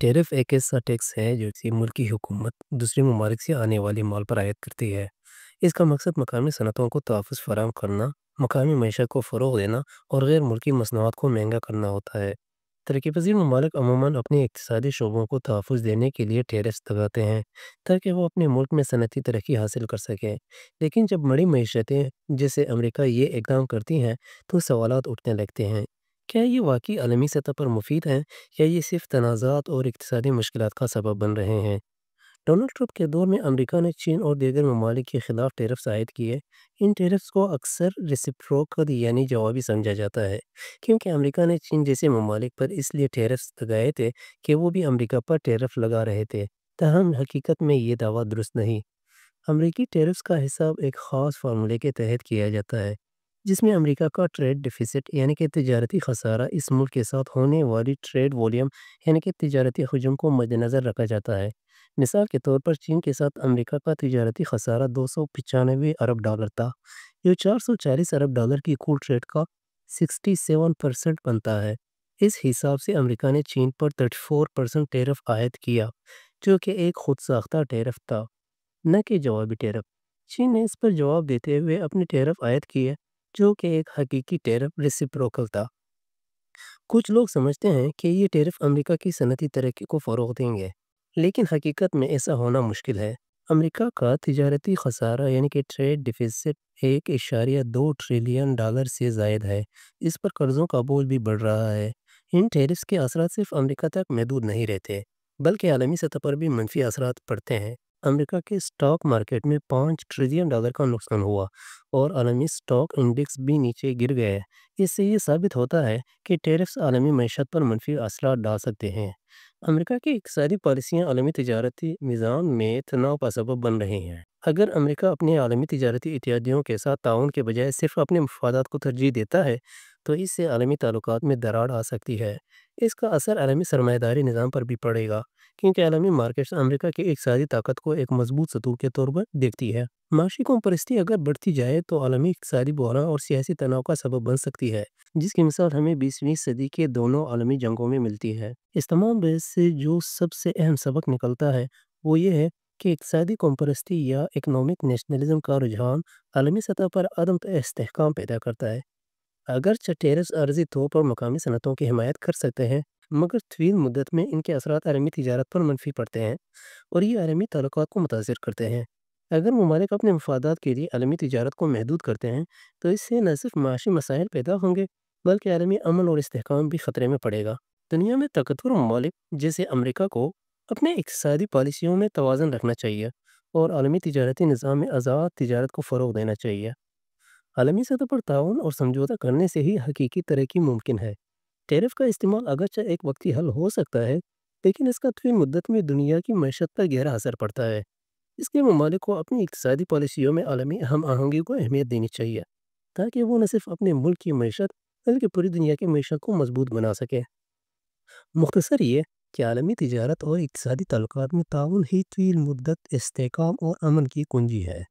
Tariff एक ऐसा tax है जो किसी मुल्क की हुकूमत दूसरे ममालिक से आने वाले माल पर आयत करती है। इसका मकसद मकामी सनतों को तहफ़्फ़ुज़ फराहम करना, मकामी मईशत को फ़रोग़ देना और गैर मुल्की मसनूआत को महंगा करना होता है। तरक्की पज़ीर ममालिक अमूमन अपने इक़्तिसादी शोबों को तहफ़्फ़ुज़ देने के लिए टैरिफ्स लगाते हैं, ताकि वो अपने मुल्क में सनअती तरक्की हासिल कर सकें। लेकिन जब बड़ी मईशतें जैसे अमेरिका ये इक़दाम करती हैं, तो सवालात उठने लगते हैं। क्या ये वाक़ई आलमी सतह पर मुफ़ीद है, या ये सिर्फ़ तनाज़ात और इक़्तिसादी मुश्किलात का सबब बन रहे हैं? डोनाल्ड ट्रंप के दौर में अमेरिका ने चीन और दीगर ममालिक के खिलाफ टैरिफ्स आयद किए। इन टैरिफ्स को अक्सर रेसिप्रोकल यानी जवाबी समझा जाता है, क्योंकि अमेरिका ने चीन जैसे ममालिक पर इसलिए टैरिफ्स लगाए थे कि वो भी अमेरिका पर टैरिफ लगा रहे थे। तहम हकीकत में ये दावा दुरुस्त नहीं। अमरीकी टैरिफ्स का हिसाब एक ख़ास फार्मूले के तहत किया जाता है, जिसमें अमेरिका का ट्रेड डिफिसिट यानी कि तिजारती खसारा इस मुल्क के साथ होने वाली ट्रेड वॉल्यूम यानी कि तिजारती हजम को मद्देनज़र रखा जाता है। मिसाल के तौर पर चीन के साथ अमेरिका का तिजारती खसारा 295 अरब डॉलर था, जो 440 अरब डॉलर की कुल ट्रेड का 67% बनता है। इस हिसाब से अमेरिका ने चीन पर 34% टैरिफ आयद किया, जो कि एक खुद साख्ता टैरिफ था, न कि जवाबी टैरिफ। चीन ने इस पर जवाब देते हुए अपने टैरिफ आयद किए, जो कि एक हकीकी टैरिफ रेसिप्रोकल था। कुछ लोग समझते हैं कि ये टैरिफ अमेरिका की सनती तरक्की को फ़रोग़ देंगे, लेकिन हकीकत में ऐसा होना मुश्किल है। अमेरिका का तिजारती खसारा यानी कि ट्रेड डिफिसिट 1.2 ट्रिलियन डॉलर से ज़ायद है। इस पर कर्ज़ों का बोझ भी बढ़ रहा है। इन टैरिफ्स के असरात सिर्फ अमेरिका तक महदूद नहीं रहते, बल्कि आलमी सतह पर भी मनफी असरात पड़ते हैं। अमेरिका के स्टॉक मार्केट में 5 ट्रिलियन डॉलर का नुकसान हुआ और आलमी स्टॉक इंडेक्स भी नीचे गिर गए। इससे ये साबित होता है कि टैरिफ्स आलमी मईशत पर मनफी असरात डाल सकते हैं। अमेरिका की इक़्तिसादी पॉलिसियाँ आलमी तिजारती निज़ाम में तनाव का सबब बन रही हैं। अगर अमेरिका अपने आलमी तिजारती इत्तेहादियों के साथ ताउन के बजाय सिर्फ अपने मफादात को तरजीह देता है, तो इससे आलमी ताल्लुकात में दरार आ सकती है। इसका असर आलमी सरमायादारी निज़ाम पर भी पड़ेगा, क्योंकि आलमी मार्केट्स अमेरिका की इक़्तिसादी ताकत को एक मजबूत सतूह के तौर पर देखती है। माशी कौमपरस्ती अगर बढ़ती जाए तो आलमी इक़्तिसादी बहरान और सियासी तनाव का सबब बन सकती है, जिसकी मिसाल हमें 20वीं सदी के दोनों आलमी जंगों में मिलती है। इस तमाम बहस से जो सबसे अहम सबक निकलता है, वो ये है कि इक़्तिसादी कौमपरस्ती या इकनॉमिक नेशनलिज्म का रुझान आलमी सतह पर अदम इस्तेहकाम पैदा करता है। अगरचे टैरिफ्स आर्ज़ी तौर पर मकामी सनअतों की हिमायत कर सकते हैं, मगर तवील मुद्दत में इनके असरात आलमी तिजारत पर मनफी पड़ते हैं और ये आलमी ताल्लुकात को मुतासिर करते हैं। अगर ममालिक अपने मफादात के लिए आलमी तिजारत को महदूद करते हैं, तो इससे न सिर्फ माशी मसाइल पैदा होंगे, बल्कि आलमी अमन और इस्तेहकाम भी खतरे में पड़ेगा। दुनिया में ताकतवर ममालिक जैसे अमेरिका को अपने इक़्तिसादी पॉलिसियों में तवाज़ुन रखना चाहिए और आलमी तिजारती निज़ाम में आज़ाद तिजारत को फ़रोग़ देना चाहिए। आलमी सतह पर ताउन और समझौता करने से ही हकीकी तरक्की मुमकिन है। टैरिफ का इस्तेमाल अगरचे एक वक्ती हल हो सकता है, लेकिन इसका तवील मुद्दत में दुनिया की मईशत पर गहरा असर पड़ता है। इसके ममालिक को अपनी इक़्तिसादी पॉलिसियों में आलमी हम आहंगी को अहमियत देनी चाहिए, ताकि वो न सिर्फ अपने मुल्क की मईशत बल्कि पूरी दुनिया की मईशत को मजबूत बना सके। मुख्तसर ये कि आलमी तिजारत और इक़्तिसादी ताल्लुकात में ताउन ही तवील मुद्दत इस्तेहकाम और अमन की कुंजी है।